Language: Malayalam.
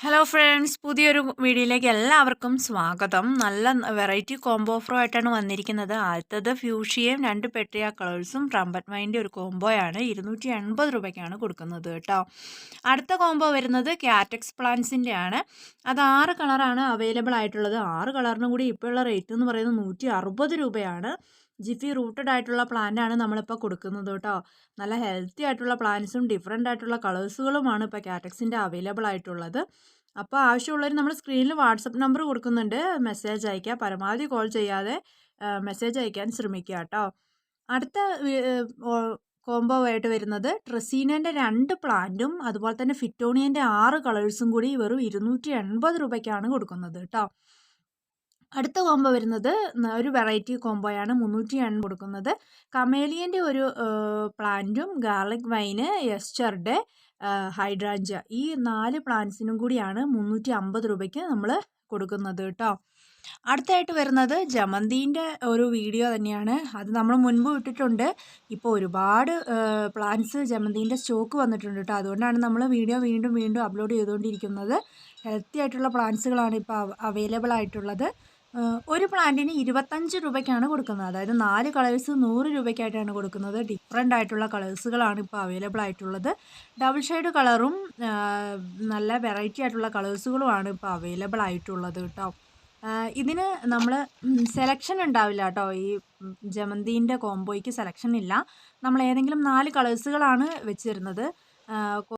ഹലോ ഫ്രണ്ട്സ്, പുതിയൊരു വീഡിയോയിലേക്ക് എല്ലാവർക്കും സ്വാഗതം. നല്ല വെറൈറ്റി കോംബോ ഓഫറും ആയിട്ടാണ് വന്നിരിക്കുന്നത്. ആദ്യത്തത് ഫ്യൂഷിയയും 2 പെട്രിയ കളേഴ്സും ട്രംപറ്റ് വൈൻ്റെ ഒരു കോംബോയാണ്. 280 രൂപയ്ക്കാണ് കൊടുക്കുന്നത് കേട്ടോ. അടുത്ത കോംബോ വരുന്നത് കാറ്റക്സ് പ്ലാന്റ്സിൻ്റെ ആണ്. അത് 6 കളറാണ് അവൈലബിൾ ആയിട്ടുള്ളത്. 6 കളറിനും കൂടി ഇപ്പോഴുള്ള റേറ്റ് എന്ന് പറയുന്നത് 160 രൂപയാണ്. ജിഫി റൂട്ടഡ് ആയിട്ടുള്ള പ്ലാന്റാണ് നമ്മളിപ്പോൾ കൊടുക്കുന്നത് കേട്ടോ. നല്ല ഹെൽത്തി ആയിട്ടുള്ള പ്ലാന്റ്സും ഡിഫറെൻ്റ് ആയിട്ടുള്ള കളേഴ്സുകളുമാണ് ഇപ്പോൾ കാറ്റക്സിൻ്റെ അവൈലബിൾ ആയിട്ടുള്ളത്. അപ്പോൾ ആവശ്യമുള്ളവർ നമ്മൾ സ്ക്രീനിൽ വാട്സപ്പ് നമ്പർ കൊടുക്കുന്നുണ്ട്, മെസ്സേജ് അയയ്ക്കുക. പരമാവധി കോൾ ചെയ്യാതെ മെസ്സേജ് അയക്കാൻ ശ്രമിക്കുക കേട്ടോ. അടുത്ത കോംബോ ആയിട്ട് വരുന്നത് ട്രസീനേൻ്റെ 2 പ്ലാന്റും അതുപോലെ തന്നെ ഫിറ്റോണിയൻ്റെ 6 കളേഴ്സും കൂടി വെറും 280 രൂപയ്ക്കാണ് കൊടുക്കുന്നത് കേട്ടോ. അടുത്ത കോംബോ വരുന്നത് ഒരു വെറൈറ്റി കോംബോയാണ്. 380 കൊടുക്കുന്നത്. കമേലിയൻ്റെ ഒരു പ്ലാന്റും ഗാർലിക് വൈന്, എസ്റ്റർഡ്, ഹൈഡ്രാഞ്ച ഈ 4 പ്ലാന്റ്സിനും കൂടിയാണ് 350 രൂപയ്ക്ക് നമ്മൾ കൊടുക്കുന്നത് കേട്ടോ. അടുത്തായിട്ട് വരുന്നത് ജമന്തിൻ്റെ ഒരു വീഡിയോ തന്നെയാണ്. അത് നമ്മൾ മുൻപ് ഇട്ടിട്ടുണ്ട്. ഇപ്പോൾ ഒരുപാട് പ്ലാന്റ്സ് ജമന്തിൻ്റെ സ്റ്റോക്ക് വന്നിട്ടുണ്ട് കേട്ടോ. അതുകൊണ്ടാണ് നമ്മൾ വീഡിയോ വീണ്ടും അപ്ലോഡ് ചെയ്തുകൊണ്ടിരിക്കുന്നത്. ഹെൽത്തി ആയിട്ടുള്ള പ്ലാന്റ്സുകളാണ് ഇപ്പോൾ അവൈലബിൾ ആയിട്ടുള്ളത്. ഒരു പ്ലാന്റിന് 25 രൂപയ്ക്കാണ് കൊടുക്കുന്നത്. അതായത് 4 കളേഴ്സ് 100 രൂപയ്ക്കായിട്ടാണ് കൊടുക്കുന്നത്. ഡിഫറെൻ്റ് ആയിട്ടുള്ള കളേഴ്സുകളാണ് ഇപ്പോൾ അവൈലബിൾ ആയിട്ടുള്ളത്. ഡബിൾ ഷെയ്ഡ് കളറും നല്ല വെറൈറ്റി ആയിട്ടുള്ള കളേഴ്സുകളുമാണ് ഇപ്പോൾ അവൈലബിൾ ആയിട്ടുള്ളത് കേട്ടോ. ഇതിന് നമ്മൾ സെലക്ഷൻ ഉണ്ടാവില്ല കേട്ടോ. ഈ ജമന്തിൻ്റെ കോംബോയ്ക്ക് സെലക്ഷൻ ഇല്ല. നമ്മൾ ഏതെങ്കിലും 4 കളേഴ്സുകളാണ് വെച്ച് തരുന്നത്.